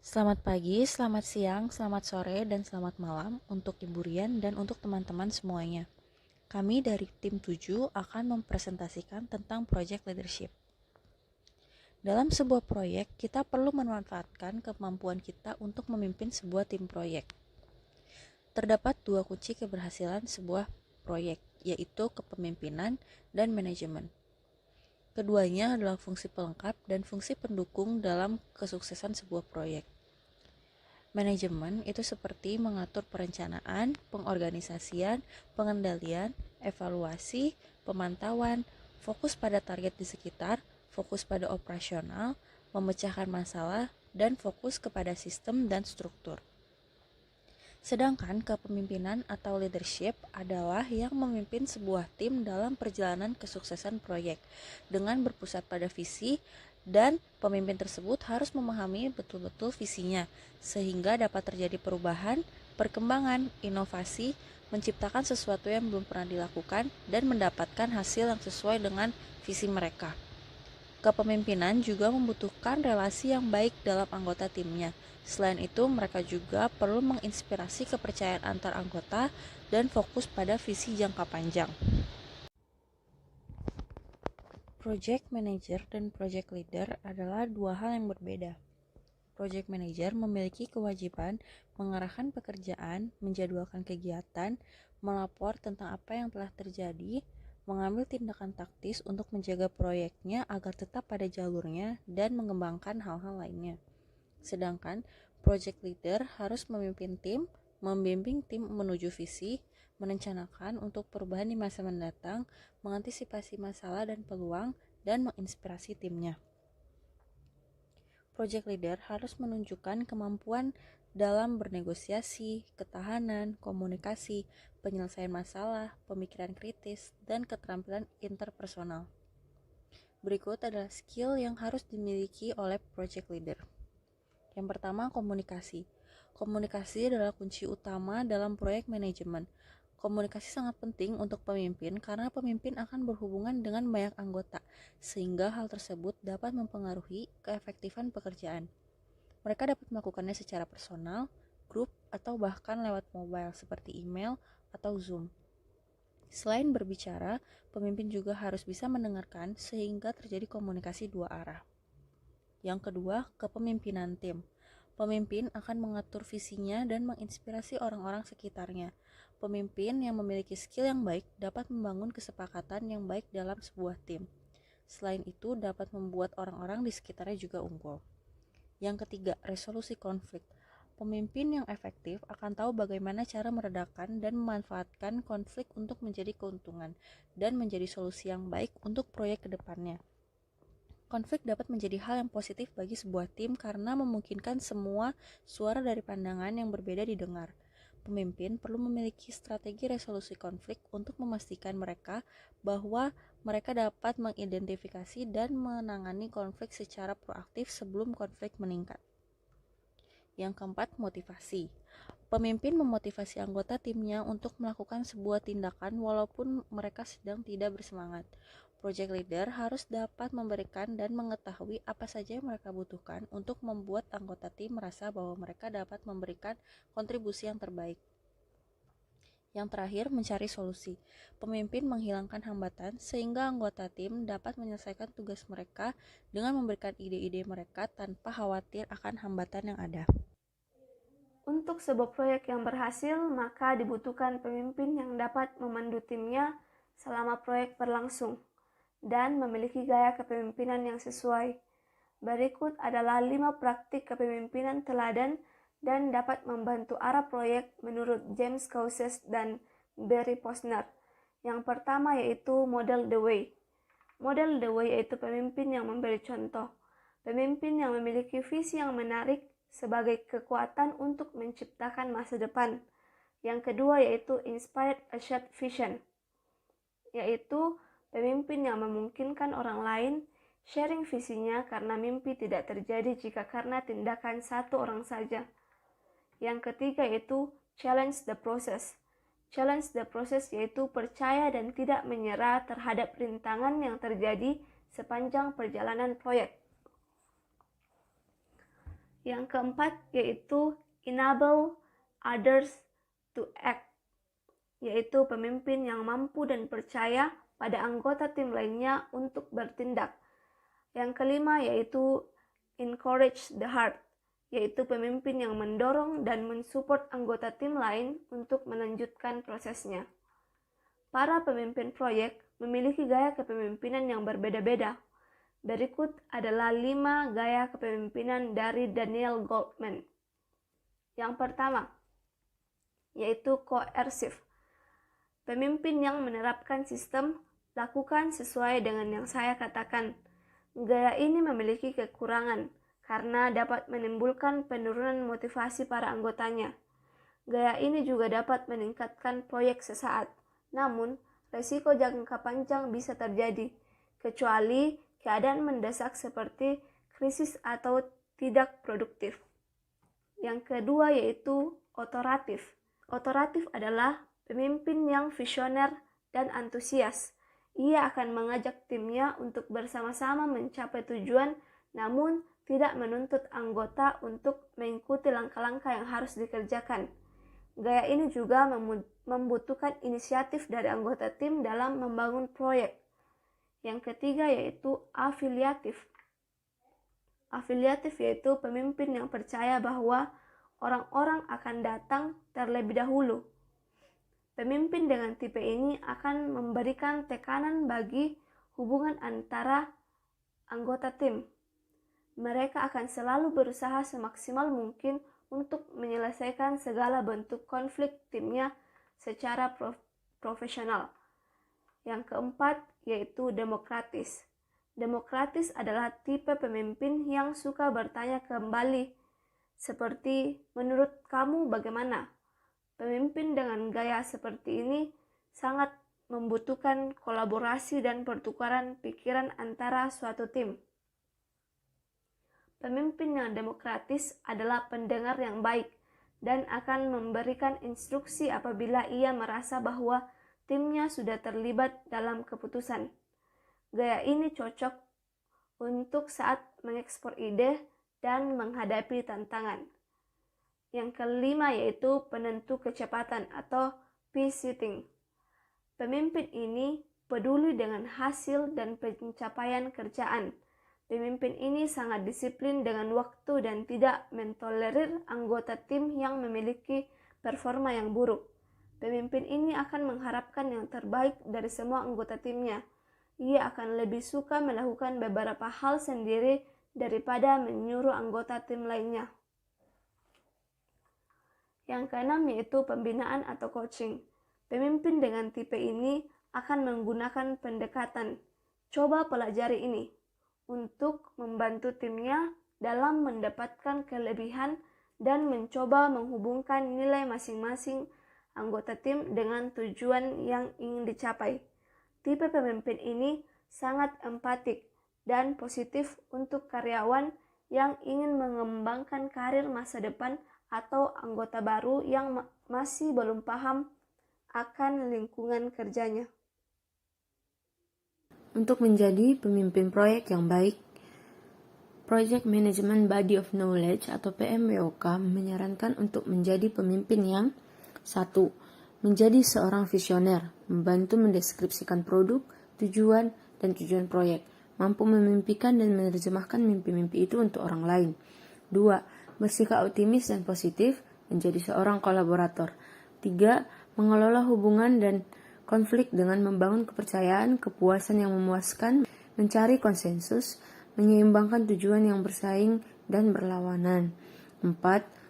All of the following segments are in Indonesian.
Selamat pagi, selamat siang, selamat sore, dan selamat malam untuk Ibu Rian dan untuk teman-teman semuanya. Kami dari tim 7 akan mempresentasikan tentang project leadership. Dalam sebuah proyek, kita perlu memanfaatkan kemampuan kita untuk memimpin sebuah tim proyek. Terdapat dua kunci keberhasilan sebuah proyek, yaitu kepemimpinan dan manajemen. Keduanya adalah fungsi pelengkap dan fungsi pendukung dalam kesuksesan sebuah proyek. Manajemen itu seperti mengatur perencanaan, pengorganisasian, pengendalian, evaluasi, pemantauan, fokus pada target di sekitar, fokus pada operasional, memecahkan masalah, dan fokus kepada sistem dan struktur. Sedangkan kepemimpinan atau leadership adalah yang memimpin sebuah tim dalam perjalanan kesuksesan proyek dengan berpusat pada visi, dan pemimpin tersebut harus memahami betul-betul visinya sehingga dapat terjadi perubahan, perkembangan, inovasi, menciptakan sesuatu yang belum pernah dilakukan dan mendapatkan hasil yang sesuai dengan visi mereka. Kepemimpinan juga membutuhkan relasi yang baik dalam anggota timnya. Selain itu, mereka juga perlu menginspirasi kepercayaan antar anggota dan fokus pada visi jangka panjang. Project manager dan project leader adalah dua hal yang berbeda. Project manager memiliki kewajiban mengarahkan pekerjaan, menjadwalkan kegiatan, melapor tentang apa yang telah terjadi, mengambil tindakan taktis untuk menjaga proyeknya agar tetap pada jalurnya, dan mengembangkan hal-hal lainnya. Sedangkan project leader harus memimpin tim, membimbing tim menuju visi, merencanakan untuk perubahan di masa mendatang, mengantisipasi masalah dan peluang, dan menginspirasi timnya. Project leader harus menunjukkan kemampuan dalam bernegosiasi, ketahanan, komunikasi, penyelesaian masalah, pemikiran kritis, dan keterampilan interpersonal. Berikut adalah skill yang harus dimiliki oleh project leader. Yang pertama, komunikasi. Komunikasi adalah kunci utama dalam proyek manajemen. Komunikasi sangat penting untuk pemimpin karena pemimpin akan berhubungan dengan banyak anggota, sehingga hal tersebut dapat mempengaruhi keefektifan pekerjaan. Mereka dapat melakukannya secara personal, grup, atau bahkan lewat mobile seperti email atau Zoom. Selain berbicara, pemimpin juga harus bisa mendengarkan sehingga terjadi komunikasi dua arah. Yang kedua, kepemimpinan tim. Pemimpin akan mengatur visinya dan menginspirasi orang-orang sekitarnya. Pemimpin yang memiliki skill yang baik dapat membangun kesepakatan yang baik dalam sebuah tim. Selain itu, dapat membuat orang-orang di sekitarnya juga unggul. Yang ketiga, resolusi konflik. Pemimpin yang efektif akan tahu bagaimana cara meredakan dan memanfaatkan konflik untuk menjadi keuntungan dan menjadi solusi yang baik untuk proyek ke depannya. Konflik dapat menjadi hal yang positif bagi sebuah tim karena memungkinkan semua suara dari pandangan yang berbeda didengar. Pemimpin perlu memiliki strategi resolusi konflik untuk memastikan mereka bahwa mereka dapat mengidentifikasi dan menangani konflik secara proaktif sebelum konflik meningkat. Yang keempat, motivasi. Pemimpin memotivasi anggota timnya untuk melakukan sebuah tindakan walaupun mereka sedang tidak bersemangat. Project leader harus dapat memberikan dan mengetahui apa saja yang mereka butuhkan untuk membuat anggota tim merasa bahwa mereka dapat memberikan kontribusi yang terbaik. Yang terakhir, mencari solusi. Pemimpin menghilangkan hambatan sehingga anggota tim dapat menyelesaikan tugas mereka dengan memberikan ide-ide mereka tanpa khawatir akan hambatan yang ada. Untuk sebuah proyek yang berhasil, maka dibutuhkan pemimpin yang dapat memandu timnya selama proyek berlangsung dan memiliki gaya kepemimpinan yang sesuai. Berikut adalah 5 praktik kepemimpinan teladan dan dapat membantu arah proyek menurut James Causes dan Barry Posner. Yang pertama yaitu model the way. Model the way yaitu pemimpin yang memberi contoh. Pemimpin yang memiliki visi yang menarik sebagai kekuatan untuk menciptakan masa depan. Yang kedua yaitu inspired a shared vision, yaitu pemimpin yang memungkinkan orang lain sharing visinya karena mimpi tidak terjadi jika karena tindakan satu orang saja. Yang ketiga yaitu challenge the process. Challenge the process yaitu percaya dan tidak menyerah terhadap rintangan yang terjadi sepanjang perjalanan proyek. Yang keempat yaitu enable others to act, yaitu pemimpin yang mampu dan percaya pada anggota tim lainnya untuk bertindak. Yang kelima yaitu encourage the heart, yaitu pemimpin yang mendorong dan mensupport anggota tim lain untuk melanjutkan prosesnya. Para pemimpin proyek memiliki gaya kepemimpinan yang berbeda-beda. Berikut adalah 5 gaya kepemimpinan dari Daniel Goldman. Yang pertama, yaitu koersif. Pemimpin yang menerapkan sistem, lakukan sesuai dengan yang saya katakan. Gaya ini memiliki kekurangan karena dapat menimbulkan penurunan motivasi para anggotanya. Gaya ini juga dapat meningkatkan proyek sesaat, namun resiko jangka panjang bisa terjadi, kecuali keadaan mendesak seperti krisis atau tidak produktif. Yang kedua yaitu otoratif. Otoratif adalah pemimpin yang visioner dan antusias. Ia akan mengajak timnya untuk bersama-sama mencapai tujuan, namun tidak menuntut anggota untuk mengikuti langkah-langkah yang harus dikerjakan. Gaya ini juga membutuhkan inisiatif dari anggota tim dalam membangun proyek. Yang ketiga yaitu afiliatif. Afiliatif yaitu pemimpin yang percaya bahwa orang-orang akan datang terlebih dahulu. Pemimpin dengan tipe ini akan memberikan tekanan bagi hubungan antara anggota tim. Mereka akan selalu berusaha semaksimal mungkin untuk menyelesaikan segala bentuk konflik timnya secara profesional. Yang keempat yaitu demokratis. Demokratis adalah tipe pemimpin yang suka bertanya kembali, seperti menurut kamu bagaimana? Pemimpin dengan gaya seperti ini sangat membutuhkan kolaborasi dan pertukaran pikiran antara suatu tim. Pemimpin yang demokratis adalah pendengar yang baik dan akan memberikan instruksi apabila ia merasa bahwa timnya sudah terlibat dalam keputusan. Gaya ini cocok untuk saat mengekspor ide dan menghadapi tantangan. Yang kelima yaitu penentu kecepatan atau pace-setting. Pemimpin ini peduli dengan hasil dan pencapaian kerjaan. Pemimpin ini sangat disiplin dengan waktu dan tidak mentolerir anggota tim yang memiliki performa yang buruk. Pemimpin ini akan mengharapkan yang terbaik dari semua anggota timnya. Ia akan lebih suka melakukan beberapa hal sendiri daripada menyuruh anggota tim lainnya. Yang keenam yaitu pembinaan atau coaching. Pemimpin dengan tipe ini akan menggunakan pendekatan "coba pelajari ini" untuk membantu timnya dalam mendapatkan kelebihan dan mencoba menghubungkan nilai masing-masing anggota tim dengan tujuan yang ingin dicapai. Tipe pemimpin ini sangat empatik dan positif untuk karyawan yang ingin mengembangkan karir masa depan atau anggota baru yang masih belum paham akan lingkungan kerjanya. Untuk menjadi pemimpin proyek yang baik, Project Management Body of Knowledge atau PMBOK menyarankan untuk menjadi pemimpin yang 1. Menjadi seorang visioner, membantu mendeskripsikan produk, tujuan, dan tujuan proyek, mampu memimpikan dan menerjemahkan mimpi-mimpi itu untuk orang lain. 2. Bersikap optimis dan positif, menjadi seorang kolaborator. 3. Mengelola hubungan dan konflik dengan membangun kepercayaan, kepuasan yang memuaskan, mencari konsensus, menyeimbangkan tujuan yang bersaing dan berlawanan. 4.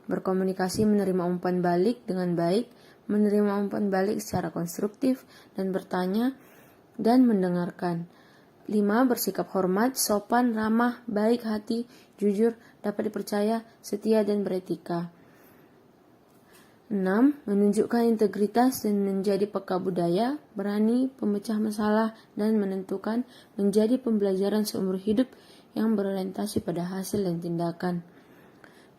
Berkomunikasi menerima umpan balik dengan baik, menerima umpan balik secara konstruktif, dan bertanya dan mendengarkan. 5. Bersikap hormat, sopan, ramah, baik hati, jujur, dapat dipercaya, setia, dan beretika. 6. Menunjukkan integritas dan menjadi peka budaya, berani, pemecah masalah, dan menentukan menjadi pembelajaran seumur hidup yang berorientasi pada hasil dan tindakan.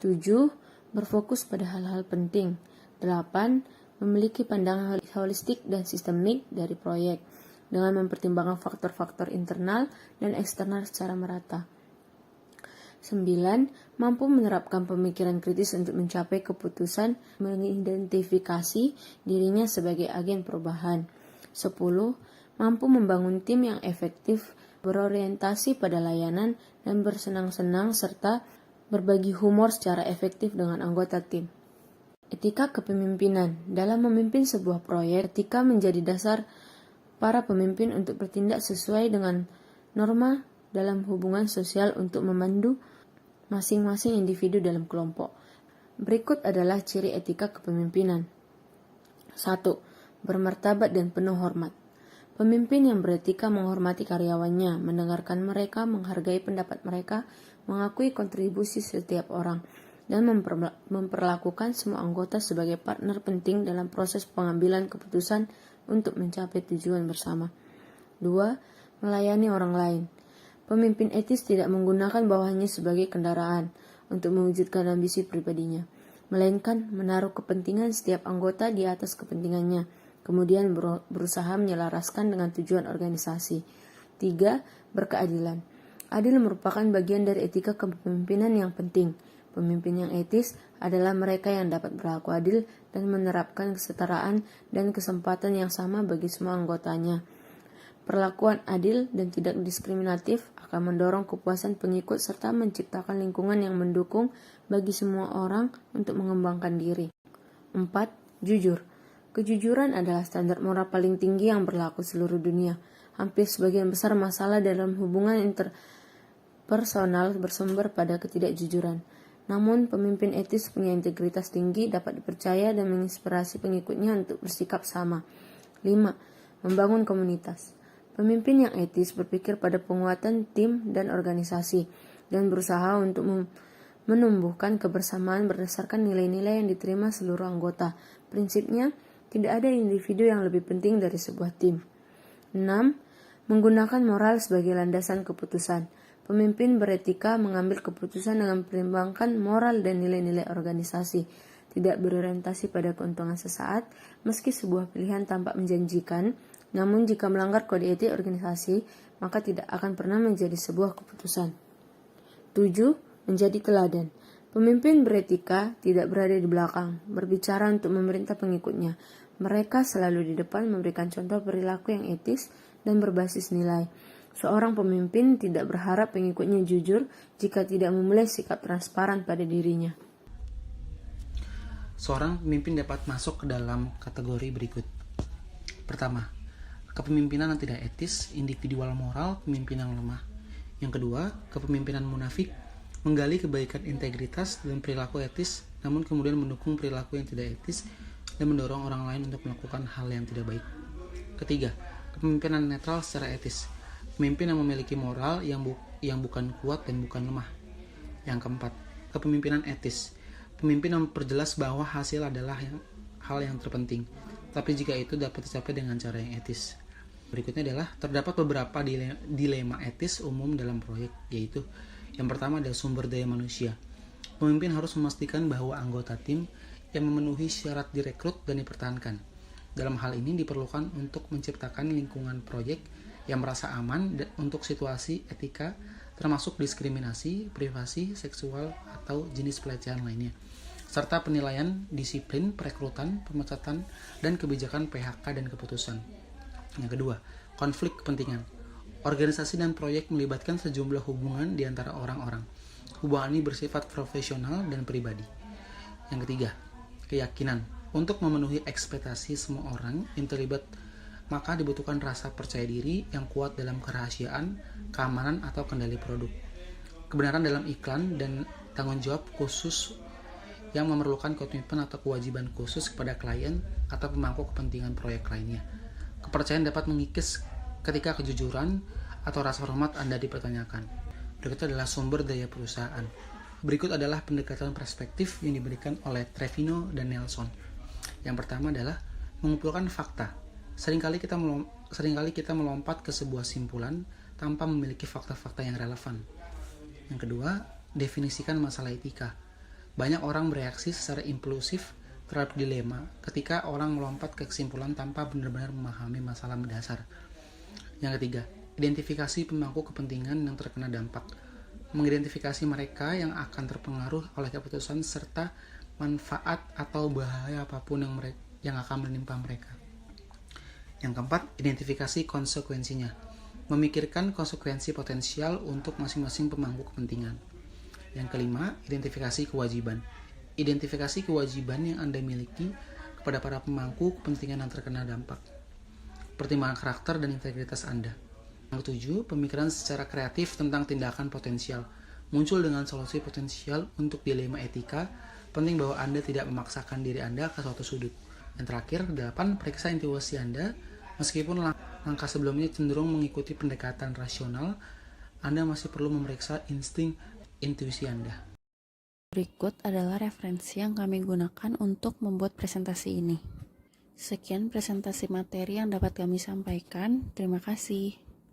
7. Berfokus pada hal-hal penting. 8. Memiliki pandangan holistik dan sistemik dari proyek, dengan mempertimbangkan faktor-faktor internal dan eksternal secara merata. 9. Mampu menerapkan pemikiran kritis untuk mencapai keputusan, mengidentifikasi dirinya sebagai agen perubahan. 10. Mampu membangun tim yang efektif, berorientasi pada layanan, dan bersenang-senang serta berbagi humor secara efektif dengan anggota tim. Etika kepemimpinan. Dalam memimpin sebuah proyek, etika menjadi dasar para pemimpin untuk bertindak sesuai dengan norma dalam hubungan sosial untuk memandu masing-masing individu dalam kelompok. Berikut adalah ciri etika kepemimpinan. 1. Bermartabat dan penuh hormat. Pemimpin yang beretika menghormati karyawannya, mendengarkan mereka, menghargai pendapat mereka, mengakui kontribusi setiap orang, dan memperlakukan semua anggota sebagai partner penting dalam proses pengambilan keputusan untuk mencapai tujuan bersama. 2. Melayani orang lain. Pemimpin etis tidak menggunakan bawahannya sebagai kendaraan untuk mewujudkan ambisi pribadinya, melainkan menaruh kepentingan setiap anggota di atas kepentingannya, kemudian berusaha menyelaraskan dengan tujuan organisasi. 3. Berkeadilan. Adil merupakan bagian dari etika kepemimpinan yang penting. Pemimpin yang etis adalah mereka yang dapat berlaku adil dan menerapkan kesetaraan dan kesempatan yang sama bagi semua anggotanya. Perlakuan adil dan tidak diskriminatif akan mendorong kepuasan pengikut serta menciptakan lingkungan yang mendukung bagi semua orang untuk mengembangkan diri. 4. Jujur. Kejujuran adalah standar moral paling tinggi yang berlaku seluruh dunia. Hampir sebagian besar masalah dalam hubungan interpersonal bersumber pada ketidakjujuran. Namun, pemimpin etis punya integritas tinggi, dapat dipercaya dan menginspirasi pengikutnya untuk bersikap sama. 5. Membangun komunitas. Pemimpin yang etis berpikir pada penguatan tim dan organisasi dan berusaha untuk menumbuhkan kebersamaan berdasarkan nilai-nilai yang diterima seluruh anggota. Prinsipnya, tidak ada individu yang lebih penting dari sebuah tim. 6. Menggunakan moral sebagai landasan keputusan. Pemimpin beretika mengambil keputusan dengan mempertimbangkan moral dan nilai-nilai organisasi, tidak berorientasi pada keuntungan sesaat, meski sebuah pilihan tampak menjanjikan, namun jika melanggar kode etik organisasi, maka tidak akan pernah menjadi sebuah keputusan. 7. Menjadi teladan. Pemimpin beretika tidak berada di belakang, berbicara untuk memerintah pengikutnya. Mereka selalu di depan memberikan contoh perilaku yang etis dan berbasis nilai. Seorang pemimpin tidak berharap pengikutnya jujur jika tidak memulai sikap transparan pada dirinya. Seorang pemimpin dapat masuk ke dalam kategori berikut. Pertama, kepemimpinan yang tidak etis, individual moral, pemimpinan lemah. Yang kedua, kepemimpinan munafik, menggali kebaikan integritas dan perilaku etis, namun kemudian mendukung perilaku yang tidak etis dan mendorong orang lain untuk melakukan hal yang tidak baik. Ketiga, kepemimpinan netral secara etis, pemimpin yang memiliki moral yang bukan kuat dan bukan lemah. Yang keempat, kepemimpinan etis, pemimpin yang memperjelas bahwa hasil adalah hal yang terpenting, tapi jika itu dapat dicapai dengan cara yang etis. Berikutnya adalah terdapat beberapa dilema etis umum dalam proyek, yaitu yang pertama adalah sumber daya manusia. Pemimpin harus memastikan bahwa anggota tim yang memenuhi syarat direkrut dan dipertahankan. Dalam hal ini diperlukan untuk menciptakan lingkungan proyek yang merasa aman untuk situasi etika, termasuk diskriminasi, privasi, seksual, atau jenis pelecehan lainnya, serta penilaian disiplin, perekrutan, pemecatan, dan kebijakan PHK dan keputusan. Yang kedua, konflik kepentingan. Organisasi dan proyek melibatkan sejumlah hubungan di antara orang-orang. Hubungan ini bersifat profesional dan pribadi. Yang ketiga, keyakinan. Untuk memenuhi ekspektasi semua orang yang terlibat, maka dibutuhkan rasa percaya diri yang kuat dalam kerahasiaan, keamanan, atau kendali produk. Kebenaran dalam iklan dan tanggung jawab khusus yang memerlukan komitmen atau kewajiban khusus kepada klien atau pemangku kepentingan proyek lainnya. Kepercayaan dapat mengikis ketika kejujuran atau rasa hormat Anda dipertanyakan. Berikut adalah sumber daya perusahaan. Berikut adalah pendekatan perspektif yang diberikan oleh Trevino dan Nelson. Yang pertama adalah mengumpulkan fakta. Seringkali kita melompat ke sebuah simpulan tanpa memiliki fakta-fakta yang relevan. Yang kedua, definisikan masalah etika. Banyak orang bereaksi secara impulsif terhadap dilema ketika orang melompat ke kesimpulan tanpa benar-benar memahami masalah mendasar. Yang ketiga, identifikasi pemangku kepentingan yang terkena dampak. mengidentifikasi mereka yang akan terpengaruh oleh keputusan serta manfaat atau bahaya apapun yang akan menimpa mereka. Yang keempat, identifikasi konsekuensinya. Memikirkan konsekuensi potensial untuk masing-masing pemangku kepentingan. Yang kelima, identifikasi kewajiban. Identifikasi kewajiban yang Anda miliki kepada para pemangku kepentingan yang terkena dampak. Pertimbangan karakter dan integritas Anda. Yang ketujuh, pemikiran secara kreatif tentang tindakan potensial. Muncul dengan solusi potensial untuk dilema etika. Penting bahwa Anda tidak memaksakan diri Anda ke suatu sudut. Yang terakhir, 8, periksa intuisi Anda. Meskipun langkah sebelumnya cenderung mengikuti pendekatan rasional, Anda masih perlu memeriksa insting intuisi Anda. Berikut adalah referensi yang kami gunakan untuk membuat presentasi ini. Sekian presentasi materi yang dapat kami sampaikan. Terima kasih.